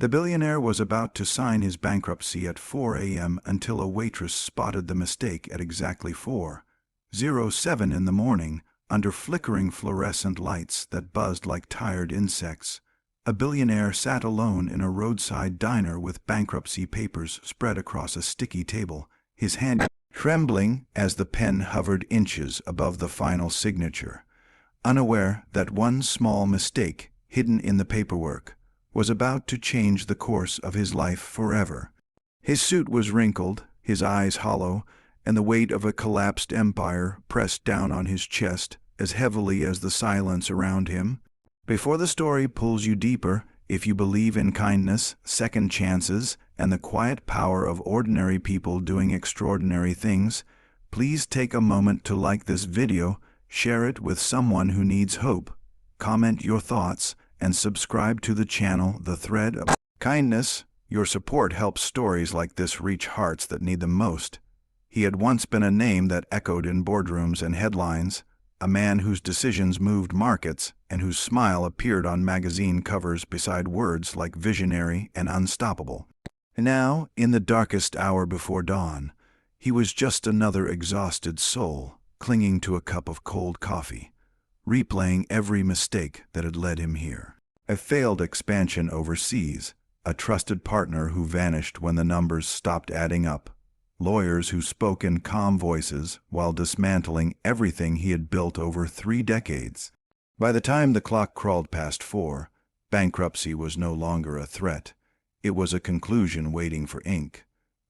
The billionaire was about to sign his bankruptcy at 4 a.m. until a waitress spotted the mistake at exactly 4:07 in the morning, under flickering fluorescent lights that buzzed like tired insects. A billionaire sat alone in a roadside diner with bankruptcy papers spread across a sticky table, his hand trembling as the pen hovered inches above the final signature, unaware that one small mistake, hidden in the paperwork, was about to change the course of his life forever. His suit was wrinkled, his eyes hollow, and the weight of a collapsed empire pressed down on his chest as heavily as the silence around him. Before the story pulls you deeper, if you believe in kindness, second chances, and the quiet power of ordinary people doing extraordinary things, please take a moment to like this video, share it with someone who needs hope, comment your thoughts, and subscribe to the channel The Thread of Kindness. Your support helps stories like this reach hearts that need them most. He had once been a name that echoed in boardrooms and headlines, a man whose decisions moved markets and whose smile appeared on magazine covers beside words like visionary and unstoppable. And now, in the darkest hour before dawn, he was just another exhausted soul, clinging to a cup of cold coffee, replaying every mistake that had led him here. A failed expansion overseas, a trusted partner who vanished when the numbers stopped adding up, lawyers who spoke in calm voices while dismantling everything he had built over 3 decades. By the time the clock crawled past 4, bankruptcy was no longer a threat. It was a conclusion waiting for ink.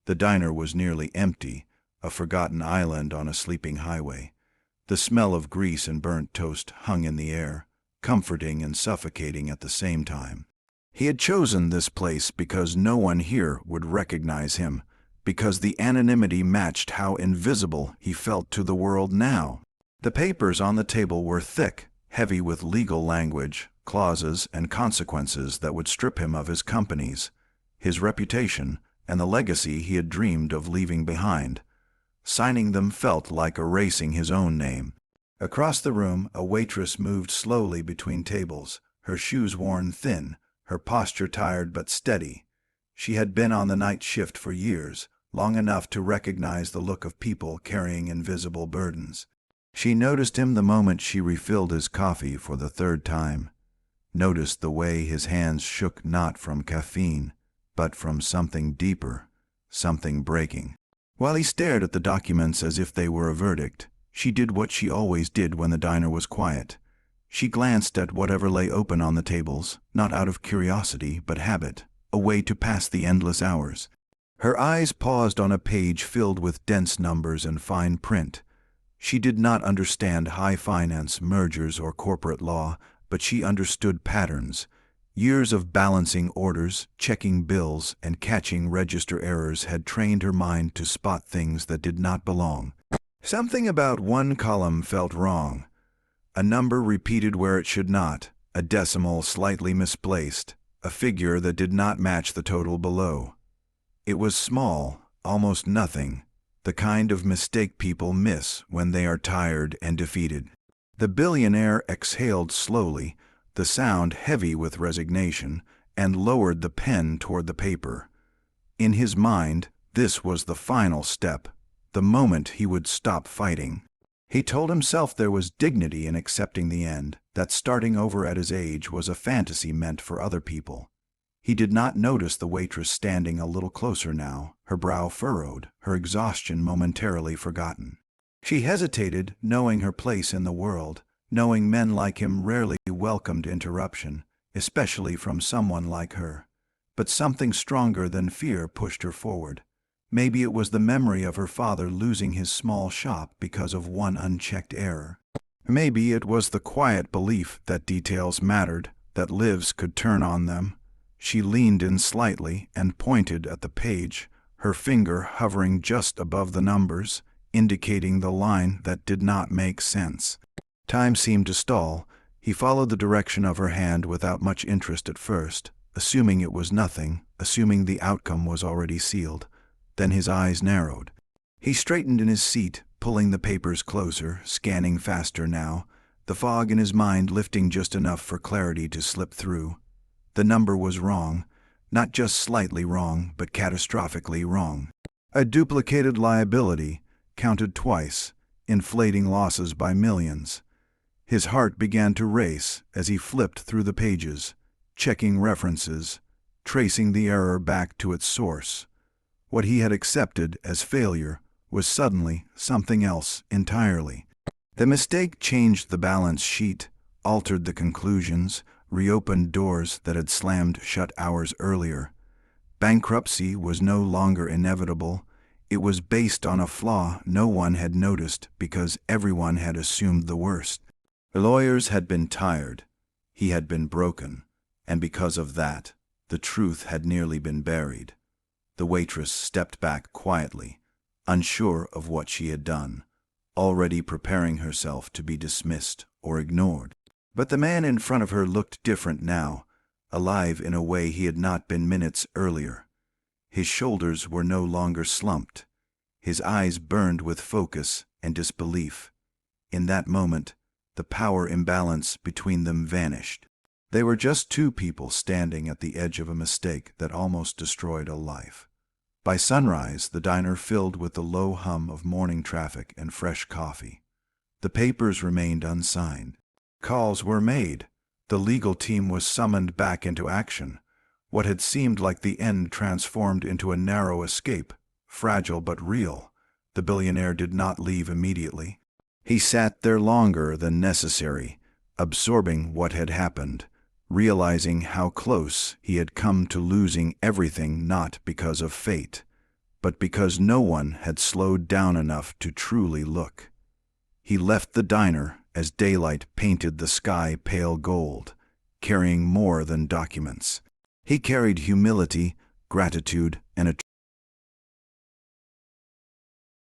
The diner was nearly empty, a forgotten island on a sleeping highway. The smell of grease and burnt toast hung in the air, comforting and suffocating at the same time. He had chosen this place because no one here would recognize him, because the anonymity matched how invisible he felt to the world now. The papers on the table were thick, heavy with legal language, clauses, and consequences that would strip him of his companies, his reputation, and the legacy he had dreamed of leaving behind. Signing them felt like erasing his own name. Across the room, a waitress moved slowly between tables, her shoes worn thin, her posture tired but steady. She had been on the night shift for years, long enough to recognize the look of people carrying invisible burdens. She noticed him the moment she refilled his coffee for the 3rd time, noticed the way his hands shook not from caffeine, but from something deeper, something breaking. While he stared at the documents as if they were a verdict, she did what she always did when the diner was quiet. She glanced at whatever lay open on the tables, not out of curiosity but habit, a way to pass the endless hours. Her eyes paused on a page filled with dense numbers and fine print. She did not understand high finance, mergers, or corporate law, but she understood patterns. Years of balancing orders, checking bills, and catching register errors had trained her mind to spot things that did not belong. Something about one column felt wrong. A number repeated where it should not, a decimal slightly misplaced, a figure that did not match the total below. It was small, almost nothing, the kind of mistake people miss when they are tired and defeated. The billionaire exhaled slowly, the sound heavy with resignation, and lowered the pen toward the paper. In his mind, this was the final step, the moment he would stop fighting. He told himself there was dignity in accepting the end, that starting over at his age was a fantasy meant for other people. He did not notice the waitress standing a little closer now, her brow furrowed, her exhaustion momentarily forgotten. She hesitated, knowing her place in the world, knowing men like him rarely welcomed interruption, especially from someone like her. But something stronger than fear pushed her forward. Maybe it was the memory of her father losing his small shop because of one unchecked error. Maybe it was the quiet belief that details mattered, that lives could turn on them. She leaned in slightly and pointed at the page, her finger hovering just above the numbers, indicating the line that did not make sense. Time seemed to stall. He followed the direction of her hand without much interest at first, assuming it was nothing, assuming the outcome was already sealed. Then his eyes narrowed. He straightened in his seat, pulling the papers closer, scanning faster now, the fog in his mind lifting just enough for clarity to slip through. The number was wrong. Not just slightly wrong, but catastrophically wrong. A duplicated liability, counted twice, inflating losses by millions. His heart began to race as he flipped through the pages, checking references, tracing the error back to its source. What he had accepted as failure was suddenly something else entirely. The mistake changed the balance sheet, altered the conclusions, reopened doors that had slammed shut hours earlier. Bankruptcy was no longer inevitable. It was based on a flaw no one had noticed because everyone had assumed the worst. The lawyers had been tired. He had been broken. And because of that, the truth had nearly been buried. The waitress stepped back quietly, unsure of what she had done, already preparing herself to be dismissed or ignored. But the man in front of her looked different now, alive in a way he had not been minutes earlier. His shoulders were no longer slumped. His eyes burned with focus and disbelief. In that moment, the power imbalance between them vanished. They were just two people standing at the edge of a mistake that almost destroyed a life. By sunrise, the diner filled with the low hum of morning traffic and fresh coffee. The papers remained unsigned. Calls were made. The legal team was summoned back into action. What had seemed like the end transformed into a narrow escape, fragile but real. The billionaire did not leave immediately. He sat there longer than necessary, absorbing what had happened, realizing how close he had come to losing everything, not because of fate, but because no one had slowed down enough to truly look. He left the diner as daylight painted the sky pale gold, carrying more than documents. He carried humility, gratitude, and a